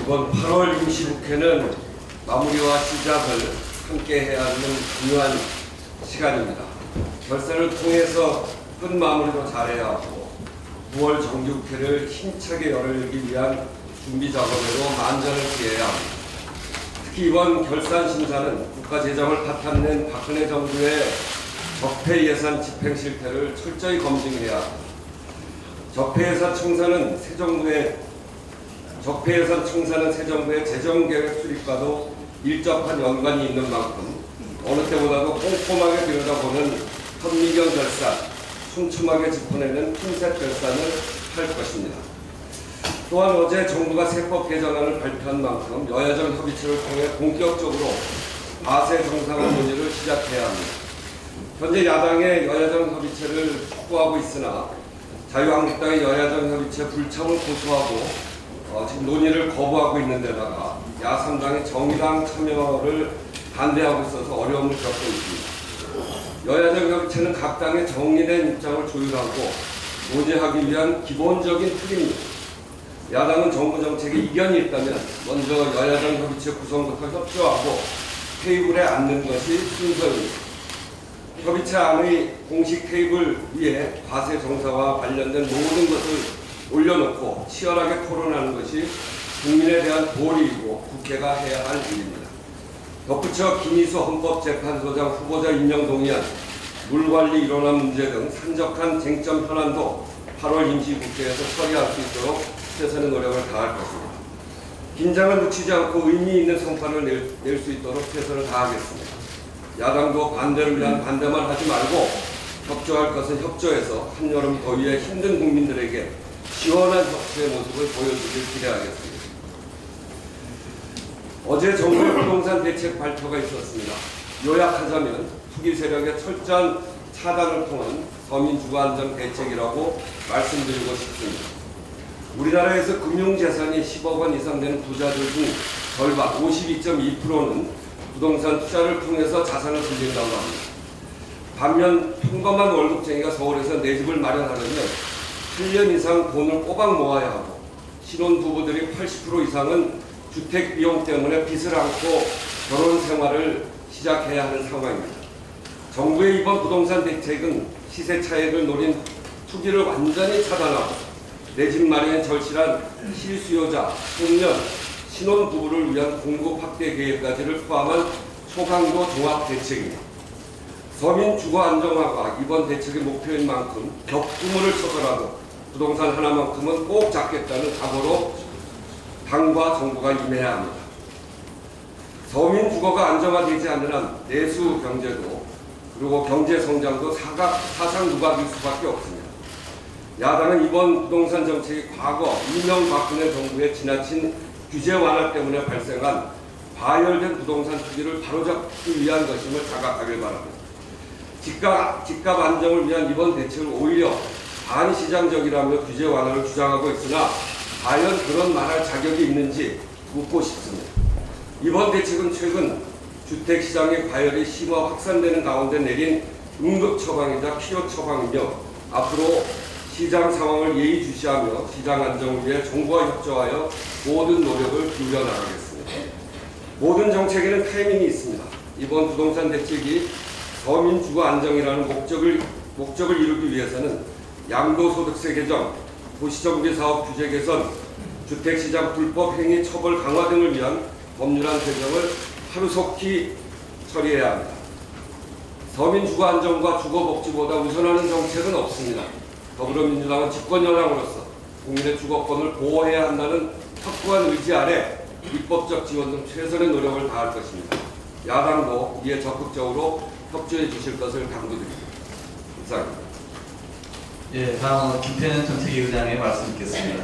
이번 8월 임시국회는 마무리와 시작을 함께 해야 하는 중요한 시간입니다. 결산을 통해서 끝마무리도 잘해야 하고 9월 정기국회를 힘차게 열기 위한 준비 작업에도 만전을 기해야 합니다. 특히 이번 결산 심사는 국가 재정을 파탄낸 박근혜 정부의 적폐 예산 집행 실태를 철저히 검증해야 합니다. 적폐 예산 청산은 새 정부의 재정계획 수립과도 밀접한 연관이 있는 만큼 어느 때보다도 꼼꼼하게 들여다보는 현미경 결산, 촘촘하게 짚어내는 핀셋 결산을 할 것입니다. 또한 어제 정부가 세법 개정안을 발표한 만큼 여야정 협의체를 통해 본격적으로 과세 정상화 논의를 시작해야 합니다. 현재 야당의 여야정 협의체를 촉구하고 있으나 자유한국당의 여야정 협의체 불참을 고소하고 지금 논의를 거부하고 있는 데다가 야3당의 정의당 참여를 반대하고 있어서 어려움을 겪고 있습니다. 여야정 협의체는 각 당의 정리된 입장을 조율하고 논의하기 위한 기본적인 틀입니다. 야당은 정부 정책에 이견이 있다면 먼저 여야정 협의체 구성부터 협조하고 테이블에 앉는 것이 순서입니다. 협의체 안의 공식 테이블 위에 과세 정상화와 관련된 모든 것을 올려놓고 치열하게 토론하는 것이 국민에 대한 도리이고 국회가 해야 할 일입니다. 덧붙여 김희수 헌법재판소장 후보자 임명 동의안, 물관리 일원화 문제 등 산적한 쟁점 현안도 8월 임시국회에서 처리할 수 있도록 최선의 노력을 다할 것입니다. 긴장을 늦추지 않고 의미 있는 성과를 낼 수 있도록 최선을 다하겠습니다. 야당도 반대를 위한 반대만 하지 말고 협조할 것은 협조해서 한여름 더위에 힘든 국민들에게 시원한 협조의 모습을 보여주길 기대하겠습니다. 어제 정부의 부동산 대책 발표가 있었습니다. 요약하자면 투기 세력의 철저한 차단을 통한 서민 주거 안정 대책이라고 말씀드리고 싶습니다. 우리나라에서 금융재산이 10억 원 이상 되는 부자들 중 절반 52.2%는 부동산 투자를 통해서 자산을 불린다고 합니다. 반면 평범한 월급쟁이가 서울에서 내 집을 마련하려면 8년 이상 돈을 꼬박 모아야 하고 신혼부부들이 80% 이상은 주택 비용 때문에 빚을 안고 결혼 생활을 시작해야 하는 상황입니다. 정부의 이번 부동산 대책은 시세 차익을 노린 투기를 완전히 차단하고 내 집 마련에 절실한 실수요자, 청년, 신혼부부를 위한 공급 확대 계획까지를 포함한 초강도 종합 대책입니다. 서민 주거 안정화가 이번 대책의 목표인 만큼 격투물을 쳐서라도 부동산 하나만큼은 꼭 잡겠다는 각오로 당과 정부가 임해야 합니다. 서민 주거가 안정화되지 않는 한 내수 경제도 그리고 경제 성장도 사상 누각일 수밖에 없습니다. 야당은 이번 부동산 정책이 과거 이명박근혜 정부의 지나친 규제 완화 때문에 발생한 과열된 부동산 투기를 바로잡기 위한 것임을 자각하길 바랍니다. 집값 안정을 위한 이번 대책을 오히려 반시장적이라며 규제 완화를 주장하고 있으나 과연 그런 말할 자격이 있는지 묻고 싶습니다. 이번 대책은 최근 주택시장의 과열이 심화 확산되는 가운데 내린 응급 처방이자 필요 처방이며 앞으로 시장 상황을 예의주시하며 시장 안정을 위해 정부와 협조하여 모든 노력을 기울여 나가겠습니다. 모든 정책에는 타이밍이 있습니다. 이번 부동산 대책이 서민 주거 안정이라는 목적을 이루기 위해서는 양도소득세 개정, 도시정비 사업 규제 개선, 주택시장 불법 행위 처벌 강화 등을 위한 법률안 개정을 하루속히 처리해야 합니다. 서민 주거 안정과 주거 복지보다 우선하는 정책은 없습니다. 더불어민주당은 집권 여당으로서 국민의 주거권을 보호해야 한다는 확고한 의지 아래 입법적 지원 등 최선의 노력을 다할 것입니다. 야당도 이에 적극적으로 협조해 주실 것을 당부드립니다. 감사합니다. 예, 다음은 김태년 정책위 의장의 말씀 듣겠습니다.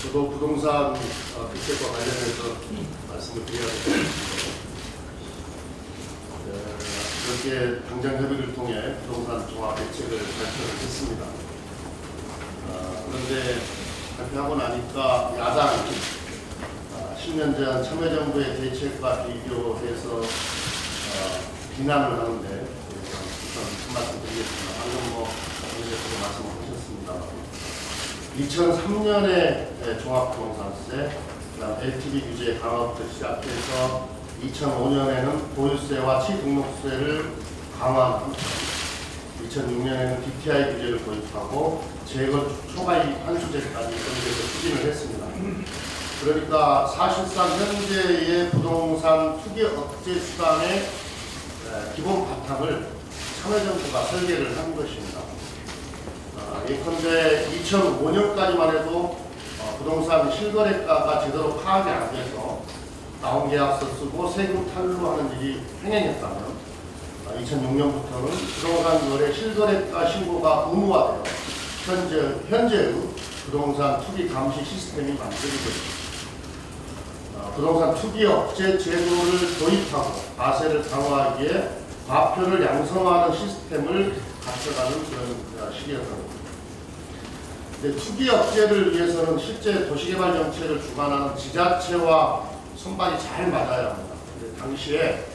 저도 부동산 대책과 관련해서 말씀을 드려야겠습니다. 이렇게 당정 협의를 통해 부동산 종합 대책을 발표를 했습니다. 그런데 발표하고 나니까 야당이 10년 전 참여정부의 대책과 비교해서 비난을 하는데 한 말씀 드리겠습니다. 방금 의원께서 말씀을 하셨습니다. 2003년에 종합부동산세, 그다음 LTV 규제 강화부터 시작해서 2005년에는 보유세와 취등록세를 강화합니다. 2006년에는 DTI 규제를 도입하고 재건축 초과이익 환수제까지 연계해서 추진을 했습니다. 그러니까 사실상 현재의 부동산 투기 억제 수단의 기본 바탕을 참여정부가 설계를 한 것입니다. 예컨대 2005년까지만 해도 부동산 실거래가가 제대로 파악이 안 돼서 나온 계약서 쓰고 세금 탈루하는 일이 횡행했다면 2006년부터는 부동산 거래 실거래가 신고가 의무화되어 현재의 부동산 투기 감시 시스템이 만들어지고 있습니다. 부동산 투기 억제 제도를 도입하고 과세를 강화하기에 과표를 양성화하는 시스템을 갖춰가는 그런 시기였습니다. 투기 억제를 위해서는 실제 도시개발 정책을 주관하는 지자체와 손발이 잘 맞아야 합니다. 당시에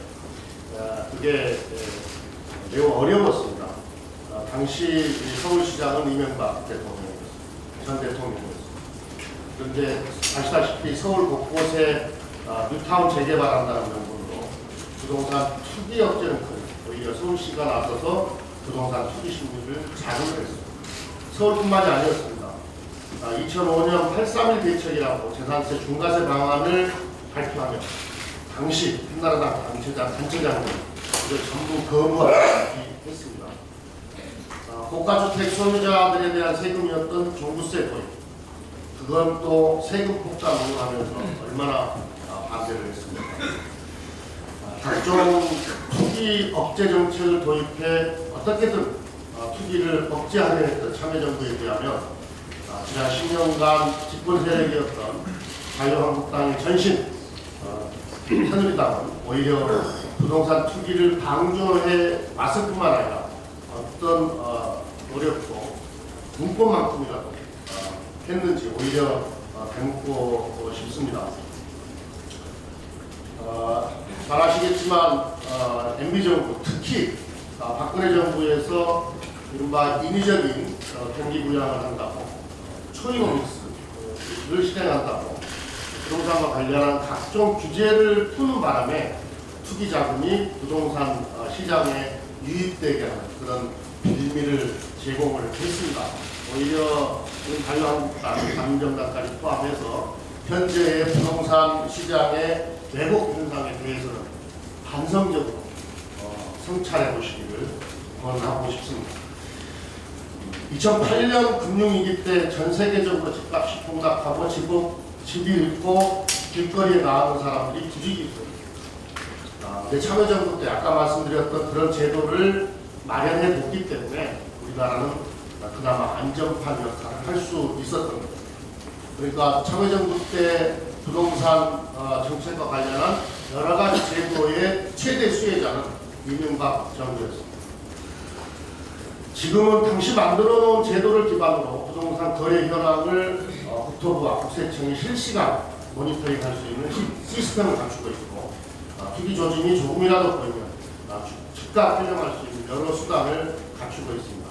그게 매우 어려웠습니다. 당시 서울시장은 이명박 대통령이었습니다. 전 대통령이었습니다. 그런데 아시다시피 서울 곳곳에 뉴타운 재개발한다는 명분으로 부동산 투기 억제는 큰 오히려 서울시가 나서서 부동산 투기 심리를 자극했습니다. 서울뿐만이 아니었습니다. 2005년 8.3.1 대책이라고 재산세 중과세 방안을 발표하며 당시 한나라당 단체장은 이를 전부 거부하기했습니다. 고가주택 소유자들에 대한 세금이었던 종부세 도입, 그건 또 세금 폭탄 운용하면서 얼마나 반대를 했습니까? 각종 투기 억제 정책을 도입해 어떻게든 투기를 억제하려 했던 참여정부에 비하면 지난 10년간 집권 세력이었던 자유한국당의 전신 새누리당은 오히려 부동산 투기를 방조해 왔을 뿐만 아니라 어떤 노력도 문법만큼이라도 했는지 오히려 되묻고 싶습니다. 잘 아시겠지만 MB정부, 특히 박근혜 정부에서 이른바 인위적인 경기 부양을 한다고 초이노믹스를 실행한다고 부동산과 관련한 각종 규제를 푸는 바람에 투기 자금이 부동산 시장에 유입되게 하는 그런 빌미를 제공을 했습니다. 오히려 자유한국당, 자민정당까지 포함해서 현재의 부동산 시장의 왜곡 현상에 대해서는 반성적으로 성찰해 보시기를 권하고 싶습니다. 2008년 금융위기 때 전 세계적으로 집값이 폭락하고 집이 잃고 길거리에 나가는 사람들이 부지기수입니다. 참여정부 때 아까 말씀드렸던 그런 제도를 마련해 뒀기 때문에 우리나라는 그나마 안전판 역할을 할 수 있었던 겁니다. 그러니까 참여정부 때 부동산 정책과 관련한 여러 가지 제도의 최대 수혜자는 이명박 정부였습니다. 지금은 당시 만들어 놓은 제도를 기반으로 부동산 거래 현황을 국토부와 국세청이 실시간 모니터링할 수 있는 시스템을 갖추고 있고 투기 조짐이 조금이라도 보이면 즉각 해명할 수 있는 여러 수단을 갖추고 있습니다.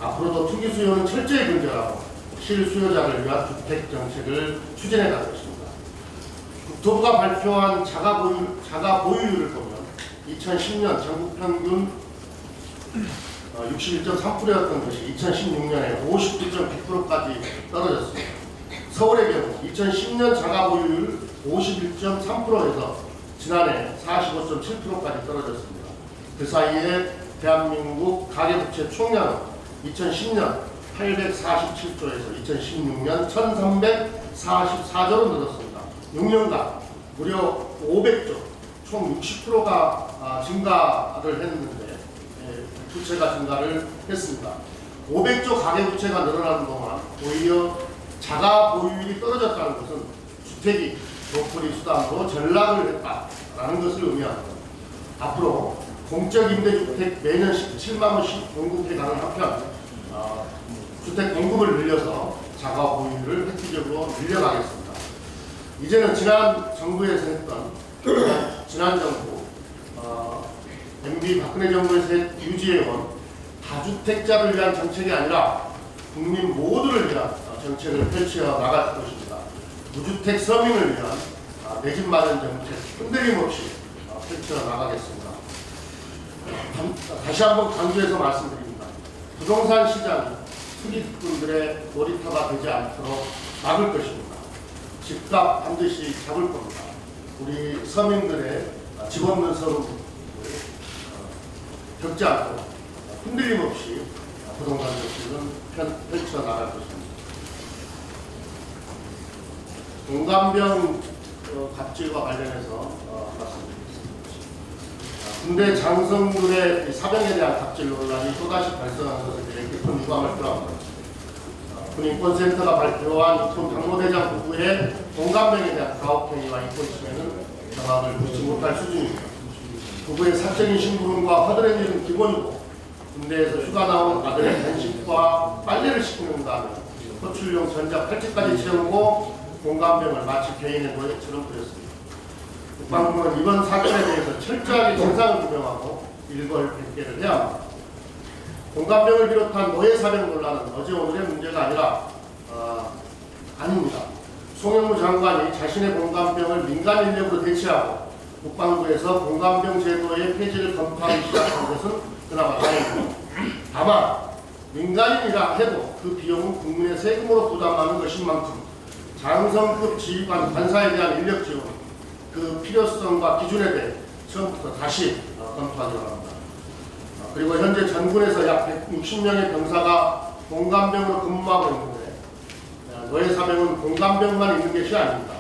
앞으로도 투기 수요는 철저히 근절하고 실수요자를 위한 주택 정책을 추진해 갈 것입니다. 국토부가 발표한 자가 보유율을 보면 2010년 전국 평균 61.3%였던 것이 2016년에 59.9%까지 떨어졌습니다. 서울의 경우 2010년 자가 보유율 51.3%에서 지난해 45.7%까지 떨어졌습니다. 그 사이에 대한민국 가계부채 총량은 2010년 847조에서 2016년 1344조로 늘었습니다. 6년간 무려 500조, 총 60%가 증가를 했는데 부채가 증가를 했습니다. 500조 가계부채가 늘어나는 동안 오히려 자가 보유율이 떨어졌다는 것은 주택이 로컬이 수단으로 전락을 했다라는 것을 의미합니다. 앞으로 공적 임대주택 매년 17만 원씩 공급해 가는 한편 주택 공급을 늘려서 자가 보유율을 획기적으로 늘려가겠습니다. 이제는 지난 정부에서 했던 지난 정부 MB 박근혜 정부에서 유지해온 다주택자를 위한 정책이 아니라 국민 모두를 위한 정책을 펼쳐 나갈 것입니다. 무주택 서민을 위한 내 집 마련 정책 흔들림 없이 펼쳐 나가겠습니다. 다시 한번 강조해서 말씀드립니다. 부동산 시장이 투기꾼들의 놀이터가 되지 않도록 막을 것입니다. 집값 반드시 잡을 겁니다. 우리 서민들의 집 없는 서름을 겪지 않고 흔들림 없이 부동산 정책은 펼쳐 나갈 것입니다. 공감병 갑질과 관련해서 말씀드리겠습니다. 군대 장성군의 사병에 대한 갑질 논란이 또다시 발생하는 것에 대해 깊은 유감을 표합니다. 군인권센터가 발표한 육군 당무대장 부부의 공감병에 대한 가혹행위와 인권침해는 경악을 금치 못할 수준입니다. 부부의 사적인 심부름과 허드렛 일은 기본이고 군대에서 휴가 나온 아들의 간식과 빨래를 시키는 다음에 호출용 전자 팔찌까지 채우고 공감병을 마치 개인의 노예처럼 부렸습니다. 국방부는 이번 사건에 대해서 철저하게 진상을 규명하고 일벌백계를 해야 합니다. 공감병을 비롯한 노예 사병 논란은 어제 오늘의 문제가 아닙니다. 송영무 장관이 자신의 공감병을 민간 인력으로 대체하고 국방부에서 공감병 제도의 폐지를 검토하기 시작한 것은 그나마 다행입니다. 다만 민간인이라 해도 그 비용은 국민의 세금으로 부담하는 것인 만큼 장성급 지휘관 관사에 대한 인력 지원, 그 필요성과 기준에 대해 처음부터 다시 검토하기로 합니다. 그리고 현재 전군에서 약 160명의 병사가 공감병으로 근무하고 있는데 노예 사병은 공감병만 있는 것이 아닙니다.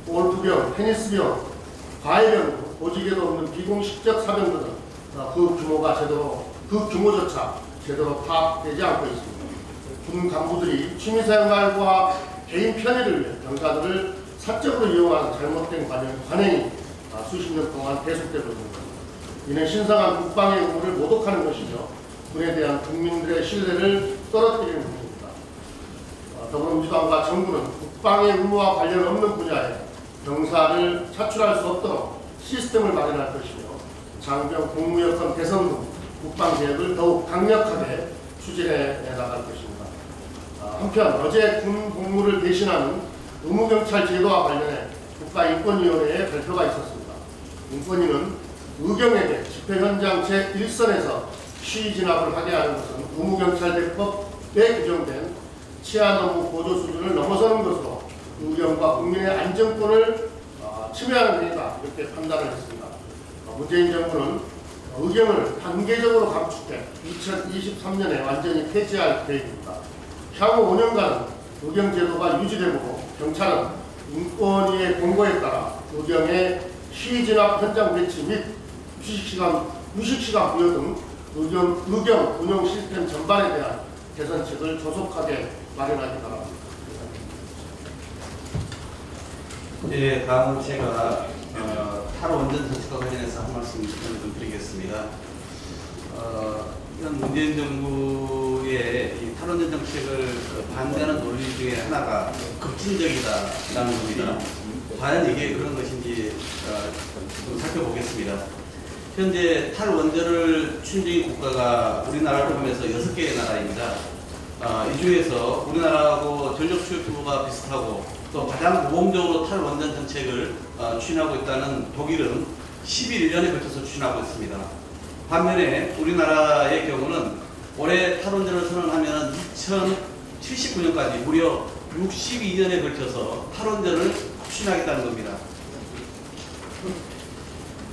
골프병, 테니스병, 과외병, 보직에도 없는 비공식적 사병들은 그 규모조차 제대로 파악되지 않고 있습니다. 군 간부들이 취미생활과 개인 편의를 위해 병사들을 사적으로 이용하는 잘못된 관행이 수십 년 동안 계속되고 있는 겁니다. 이는 신성한 국방의 의무를 모독하는 것이며 군에 대한 국민들의 신뢰를 떨어뜨리는 것입니다. 더불어민주당과 정부는 국방의 의무와 관련 없는 분야에 병사를 차출할 수 없도록 시스템을 마련할 것이며 장병 공무여건 개선 등 국방개혁을 더욱 강력하게 추진해 나갈 것입니다. 한편 어제 군 복무를 대신하는 의무경찰 제도와 관련해 국가인권위원회의 발표가 있었습니다. 인권위는 의경에게 집회 현장 제1선에서 시위 진압을 하게 하는 것은 의무경찰대법에 규정된 치안 업무 보조 수준을 넘어서는 것으로 의경과 국민의 안전권을 침해하는 행위다 이렇게 판단을 했습니다. 문재인 정부는 의경을 단계적으로 감축해 2023년에 완전히 폐지할 계획입니다. 향후 5년간은 의경 제도가 유지되고 경찰은 인권위의 공고에 따라 의경의 시위 진압 현장 배치 및 휴식시간 부여 등 의경 운영 시스템 전반에 대한 개선책을 조속하게 마련하기 바랍니다. 네, 다음은 제가 탈 원전 정책과 관련해서 한 말씀 좀 드리겠습니다. 이런 문재인 정부의 이 탈원전 정책을 반대하는 논리 중에 하나가 급진적이다라는 겁니다. 과연 이게 그런 것인지 좀 살펴보겠습니다. 현재 탈원전을 추진 국가가 우리나라를 포함해서 6개의 나라입니다. 이 중에서 우리나라하고 전력 수요 규모가 비슷하고 또 가장 모범적으로 탈원전 정책을 추진하고 있다는 독일은 11년에 걸쳐서 추진하고 있습니다. 반면에 우리나라의 경우는 올해 탈원전을 선언하면 2079년까지 무려 62년에 걸쳐서 탈원전을 추진하겠다는 겁니다.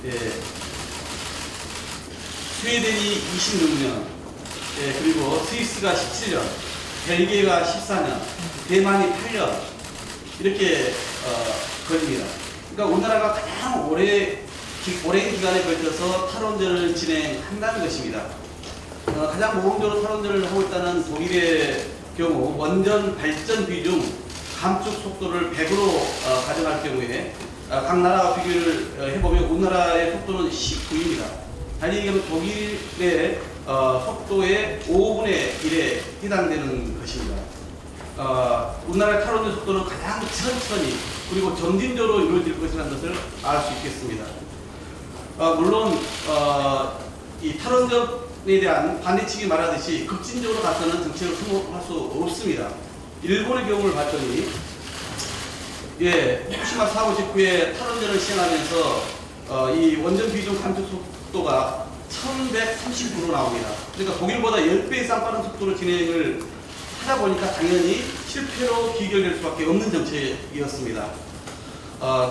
예. 스웨덴이 26년, 예, 그리고 스위스가 17년, 벨기에가 14년, 대만이 8년 이렇게 걸립니다. 그러니까 우리나라가 가장 오랜 기간에 걸쳐서 탈원전을 진행한다는 것입니다. 가장 모범적으로 탈원전을 하고 있다는 독일의 경우 원전 발전 비중 감축 속도를 100으로 가정할 경우에 각 나라와 비교를 해보면 우리나라의 속도는 19입니다. 다시 얘기하면 독일의 속도의 5분의 1에 해당되는 것입니다. 우리나라의 탈원전 속도는 가장 천천히 그리고 점진적으로 이루어질 것이라는 것을 알 수 있겠습니다. 물론 이 탈원전에 대한 반대 측이 말하듯이 급진적으로 가서는 정책을 수용할 수 없습니다. 일본의 경우를 봤더니 후쿠시마 사고 직후에 탈원전을 시행하면서 이 원전 비중 감축 속도가 1130% 나옵니다. 그러니까 독일보다 10배 이상 빠른 속도로 진행을 하다 보니까 당연히 실패로 귀결될 수밖에 없는 정책이었습니다.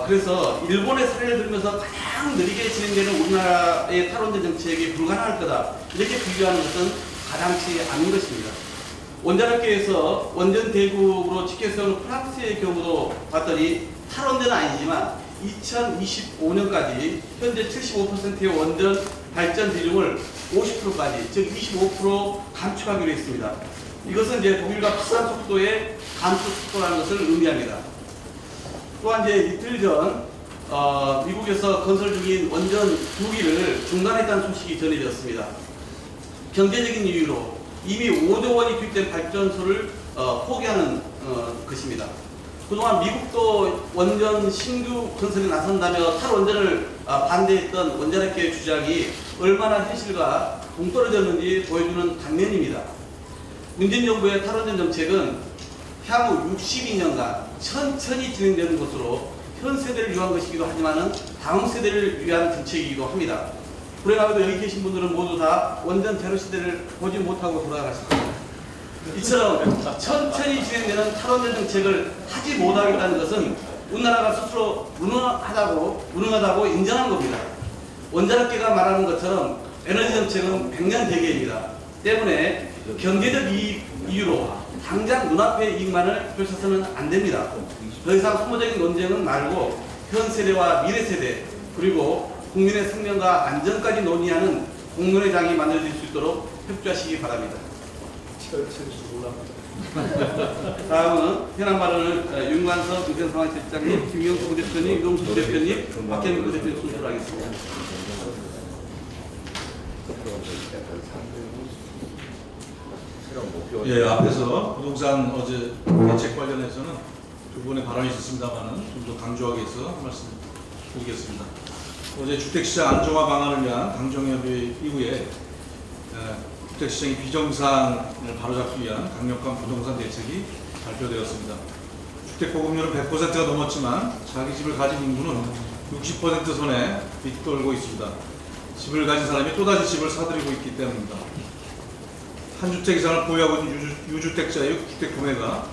그래서 일본의 사례를 들면서 가장 느리게 진행되는 우리나라의 탈원전 정책이 불가능할 거다, 이렇게 비교하는 것은 가당치 않은 것입니다. 원자력계에서 원전 대국으로 지켜세우는 프랑스의 경우도 봤더니 탈원전은 아니지만 2025년까지 현재 75%의 원전 발전 비중을 50%까지, 즉 25% 감축하기로 했습니다. 이것은 이제 독일과 비슷한 속도의 감축 속도라는 것을 의미합니다. 또한 이제 이틀 전 미국에서 건설 중인 원전 2기를 중단했다는 소식이 전해졌습니다. 경제적인 이유로 이미 5조 원이 투입된 발전소를 포기하는 것입니다. 그동안 미국도 원전 신규 건설에 나선다며 탈원전을 반대했던 원자력계의 주장이 얼마나 현실과 동떨어졌는지 보여주는 단면입니다. 문재인 정부의 탈원전 정책은 향후 62년간 천천히 진행되는 것으로 현 세대를 위한 것이기도 하지만 다음 세대를 위한 정책이기도 합니다. 불행하게도 여기 계신 분들은 모두 다 원전 제로 시대를 보지 못하고 돌아가실 겁니다. 이처럼 천천히 진행되는 탈원전 정책을 하지 못하겠다는 것은 우리나라가 스스로 무능하다고 인정한 겁니다. 원자력계가 말하는 것처럼 에너지 정책은 100년 대계입니다. 때문에 경제적 이유로 당장 눈앞의 이익만을 펼쳐서는 안 됩니다. 더 이상 소모적인 논쟁은 말고 현 세대와 미래 세대, 그리고 국민의 생명과 안전까지 논의하는 공론의 장이 만들어질 수 있도록 협조하시기 바랍니다. 다음은 현안 발언을 윤관석 민생상황실장님, 김경수 부대표님, 유동수 부대표님, 박현민 부대표님 순서로 하겠습니다. 예, 앞에서 부동산 어제 대책 관련해서는 두 분의 발언이 있었습니다만은 좀 더 강조하기 위해서 말씀 드리겠습니다. 어제 주택시장 안정화 방안을 위한 강정협의 이후에 주택시장의 비정상을 바로잡기 위한 강력한 부동산 대책이 발표되었습니다. 주택 보급률은 100%가 넘었지만 자기 집을 가진 인구는 60% 선에 밑돌고 있습니다. 집을 가진 사람이 또다시 집을 사들이고 있기 때문입니다. 한 주택 이상을 보유하고 있는 유주택자의 주택 구매가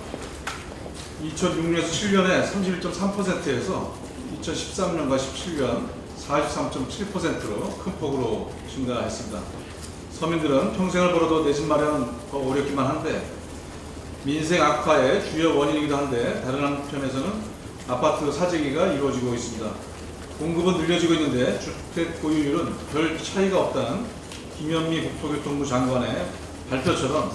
2006년에서 7년에 31.3%에서 2013년과 17년 43.7%로 큰 폭으로 증가했습니다. 서민들은 평생을 벌어도 내 집 마련은 더 어렵기만 한데 민생 악화의 주요 원인이기도 한데 다른 한편에서는 아파트 사재기가 이루어지고 있습니다. 공급은 늘려지고 있는데 주택 보유율은 별 차이가 없다는 김현미 국토교통부 장관의 발표처럼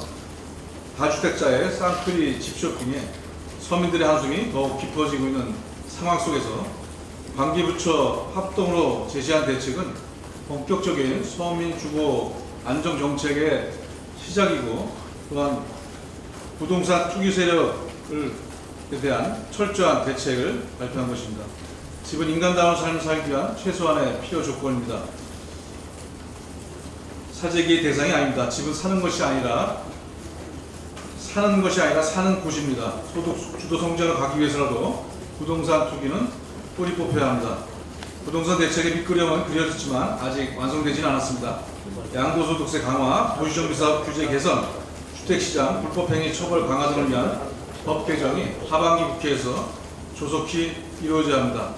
다주택자의 쌍끌이 집 쇼핑에 서민들의 한숨이 더욱 깊어지고 있는 상황 속에서 관계부처 합동으로 제시한 대책은 본격적인 서민 주거 안정 정책의 시작이고, 또한 부동산 투기 세력에 대한 철저한 대책을 발표한 것입니다. 집은 인간다운 삶을 살기 위한 최소한의 필요 조건입니다. 사재기의 대상이 아닙니다. 집은 사는 것이 아니라 사는 곳입니다. 소득 주도 성장을 가기 위해서라도 부동산 투기는 뿌리 뽑혀야 합니다. 부동산 대책의 밑그림은 그려졌지만 아직 완성되지는 않았습니다. 양도소득세 강화, 도시정비사업 규제 개선, 주택시장 불법행위 처벌 강화 등을 위한 법 개정이 하반기 국회에서 조속히 이루어져야 합니다.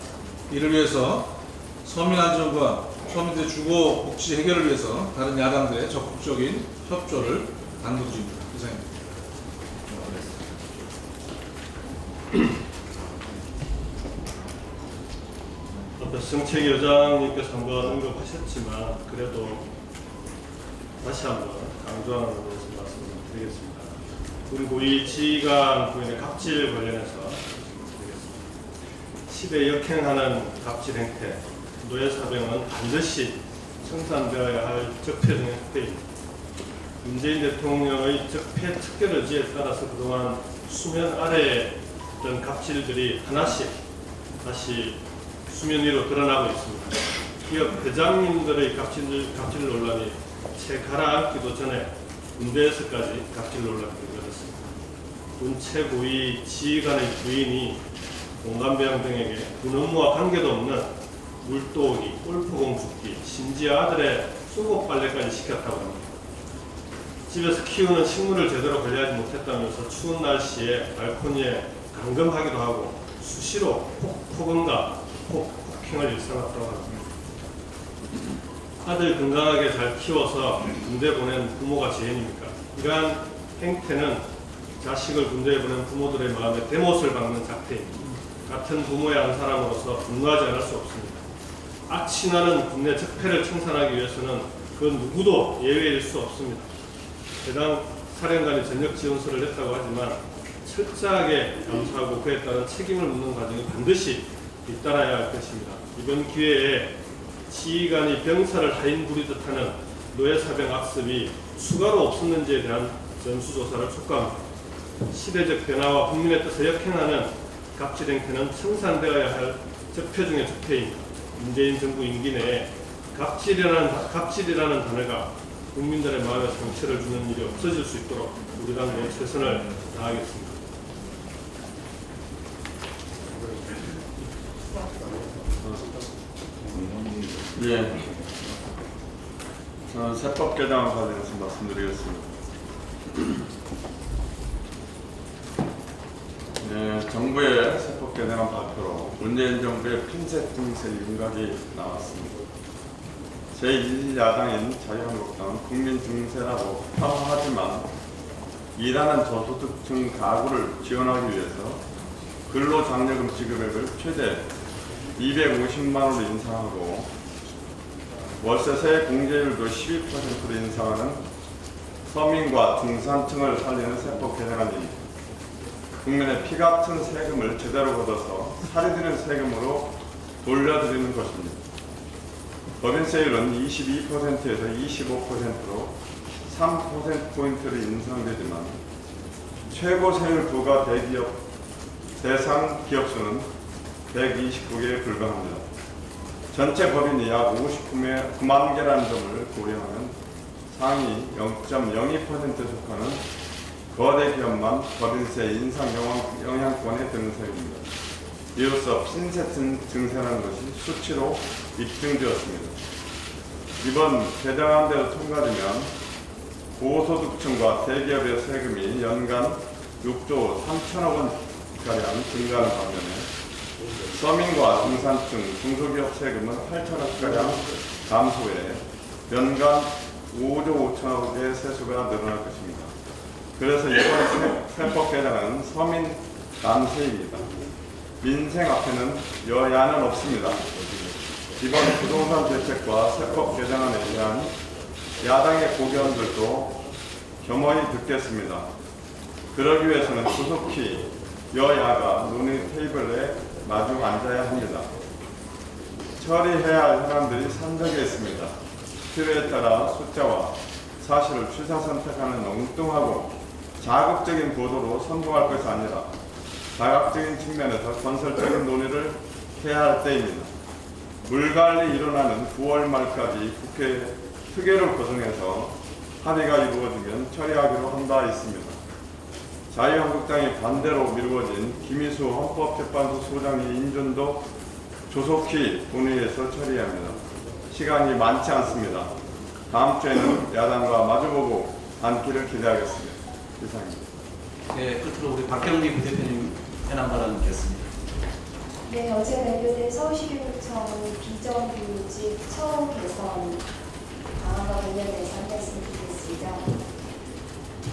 이를 위해서 서민 안전과 서민들의 주거 복지 해결을 위해서 다른 야당들의 적극적인 협조를 당부드립니다. 이상입니다. 정책 여장님께서 한번 언급하셨지만 그래도 다시 한번 강조하는 것에서 말씀드리겠습니다. 그리고 이 지휘관 부인의 갑질 관련해서 말씀드리겠습니다. 10에 역행하는 갑질 행태, 노예사병은 반드시 청산되어야 할 적폐적인 행태입니다. 문재인 대통령의 적폐 특별 의지에 따라서 그동안 수면 아래에 있던 갑질들이 하나씩 다시 수면 위로 드러나고 있습니다. 기업 회장님들의 갑질 논란이 채 가라앉기도 전에 군대에서까지 갑질 논란이 이어졌습니다. 군 최고위 지휘관의 부인이 공감병 등에게 군 업무와 관계도 없는 물도우기, 골프공 줍기, 심지어 아들의 속옷 빨래까지 시켰다고 합니다. 집에서 키우는 식물을 제대로 관리하지 못했다면서 추운 날씨에 발코니에 감금하기도 하고 수시로 폭언과 폭행을 일삼았다고 합니다. 아들 건강하게 잘 키워서 군대 보낸 부모가 죄인입니까? 이러한 행태는 자식을 군대에 보낸 부모들의 마음에 대못을 박는 작태입니다. 같은 부모의 한 사람으로서 분노하지 않을 수 없습니다. 악취나는 군내 적폐를 청산하기 위해서는 그 누구도 예외일 수 없습니다. 해당 사령관이 전력 지원서를 냈다고 하지만 철저하게 감사하고 그에 따른 책임을 묻는 과정이 반드시 잇따라야 할 것입니다. 이번 기회에 지휘관이 병사를 하인 부리듯 하는 노예사병 악습이 추가로 없었는지에 대한 전수조사를 촉구합니다. 시대적 변화와 국민의 뜻에 역행하는 갑질 행태는 청산되어야 할 적폐 중의 적폐입니다. 문재인 정부 임기 내에 갑질이라는 단어가 국민들의 마음에 상처를 주는 일이 없어질 수 있도록 우리 당도 최선을 다하겠습니다. 예. 저는 세법 개정안 관련해서 말씀드리겠습니다. 예, 정부의 세법 개정안 발표로 문재인 정부의 핀셋 증세 윤곽이 나왔습니다. 제1야당인 자유한국당은 국민 증세라고 폄하하지만 일하는 저소득층 가구를 지원하기 위해서 근로장려금 지급액을 최대 250만 원으로 인상하고 월세세 공제율도 12%로 인상하는 서민과 중산층을 살리는 세법 개정안입니다. 국민의 피 같은 세금을 제대로 걷어서 살이 드는 세금으로 돌려드리는 것입니다. 법인세율은 22%에서 25%로 3%포인트를 인상되지만 최고 세율 부과 대기업 대상 기업 수는 129개에 불과합니다. 전체 법인이 약 59만 개라는 점을 고려하면 상위 0.02%에 속하는 거대 기업만 법인세 인상 영향권에 드는 셈입니다. 이로써 핀셋 증세라는 것이 수치로 입증되었습니다. 이번 개정안대로 통과되면 고소득층과 대기업의 세금이 연간 6조 3천억 원가량 증가하는 반면에 서민과 중산층, 중소기업 세금은 8천억가량 감소해 연간 5조 5천억의 세수가 늘어날 것입니다. 그래서 이번 세법 개정은 서민 남세입니다. 민생 앞에는 여야는 없습니다. 이번 부동산 대책과 세법 개정안에 대한 야당의 고견들도 겸허히 듣겠습니다. 그러기 위해서는 조속히 여야가 논의 테이블에 마주 앉아야 합니다. 처리해야 할 현안들이 산적에 있습니다. 필요에 따라 숫자와 사실을 취사선택하는 엉뚱하고 자극적인 보도로 선동할 것이 아니라 다각적인 측면에서 건설적인 논의를 해야 할 때입니다. 물갈리 일어나는 9월 말까지 국회 특위를 구성해서 합의가 이루어지면 처리하기로 한 바 있습니다. 자유한국당이 반대로 미루어진 김희수 헌법재판소 소장의 인준도 조속히 논의해서 처리해야 합니다. 시간이 많지 않습니다. 다음 주에는 야당과 마주보고 앉기를 기대하겠습니다. 이상입니다. 네, 끝으로 우리 박경리 부대표님 현안 발언 듣겠습니다. 네, 어제 발표된 서울시교육청 비정규직 처우 개선 방안과 관련해서 한 말씀 드리겠습니다.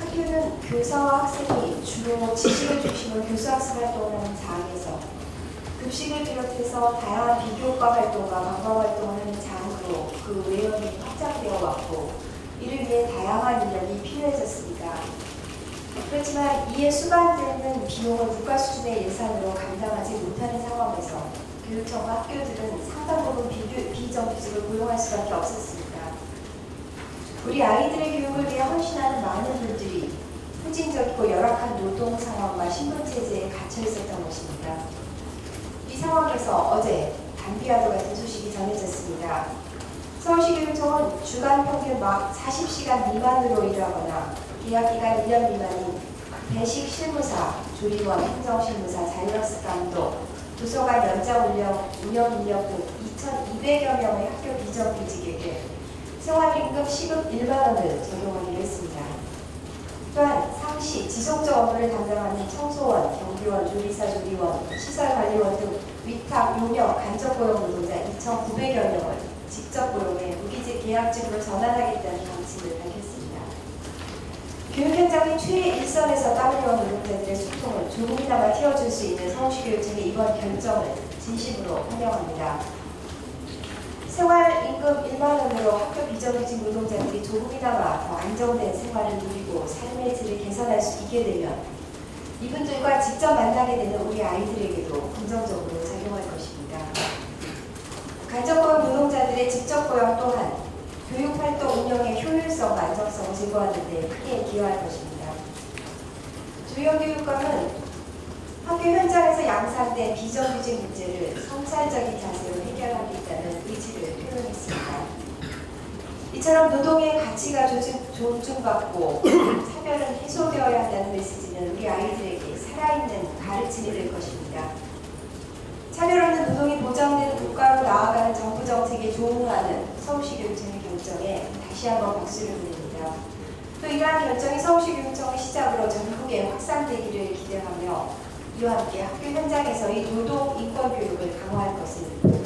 학교는 교사와 학생이 주로 지식을 중심으로 교수학습 활동을 하는 장에서 급식을 비롯해서 다양한 비교과 활동과 방과 활동을 하는 장으로 그 외연이 확장되어 왔고 이를 위해 다양한 인력이 필요해졌습니다. 그렇지만 이에 수반되는 비용을 국가 수준의 예산으로 감당하지 못하는 상황에서 교육청과 학교들은 상당 부분 비정규직을 고용할 수밖에 없었습니다. 우리 아이들의 교육을 위해 헌신하는 많은 분들이 후진적이고 열악한 노동 상황과 신분 체제에 갇혀 있었던 것입니다. 이 상황에서 어제 반비와도 같은 소식이 전해졌습니다. 서울시교육청은 주간 평균 막 40시간 미만으로 일하거나 계약기간 1년 미만인 배식 실무사, 조리원, 행정실무사, 자율학습 감독, 도서관 연장 운영 인력 등 2,200여 명의 학교 비정규직에게 생활임금 시급 1만 원을 적용하기로 했습니다. 또한 상시, 지속적 업무를 담당하는 청소원, 경비원, 조리사, 조리원, 시설관리원 등 위탁, 용역, 간접 고용 노동자 2,900여 명을 직접 고용해 무기직 계약직으로 전환하겠다는 방침을 밝혔습니다. 교육 현장의 최일선에서 땀을 흘려 노동자들의 소통을 조금이나마 틔워줄 수 있는 서울시교육청의 이번 결정을 진심으로 환영합니다. 생활임금 1만 원으로 학교 비정규직 노동자들이 조금이나마 더 안정된 생활을 누리고 삶의 질을 개선할 수 있게 되면 이분들과 직접 만나게 되는 우리 아이들에게도 긍정적으로 작용할 것입니다. 간접고용 노동자들의 직접 고용 또한 교육활동 운영의 효율성과 안정성을 제고하는 데 크게 기여할 것입니다. 조영교육감은 학교 현장에서 양산된 비정규직 문제를 성찰적인 자세로 해결하겠다는 의지를 표명했습니다. 이처럼 노동의 가치가 존중받고 차별은 해소되어야 한다는 메시지는 우리 아이들에게 살아있는 가르침이 될 것입니다. 차별 없는 노동이 보장되는 국가로 나아가는 정부 정책에 조응하는 서울시교육청의 결정에 다시 한번 박수를 보냅니다. 또 이러한 결정이 서울시교육청을 시작으로 전국에 확산되기를 기대하며 이와 함께 학교 현장에서의 노동 인권 교육을 강화할 것을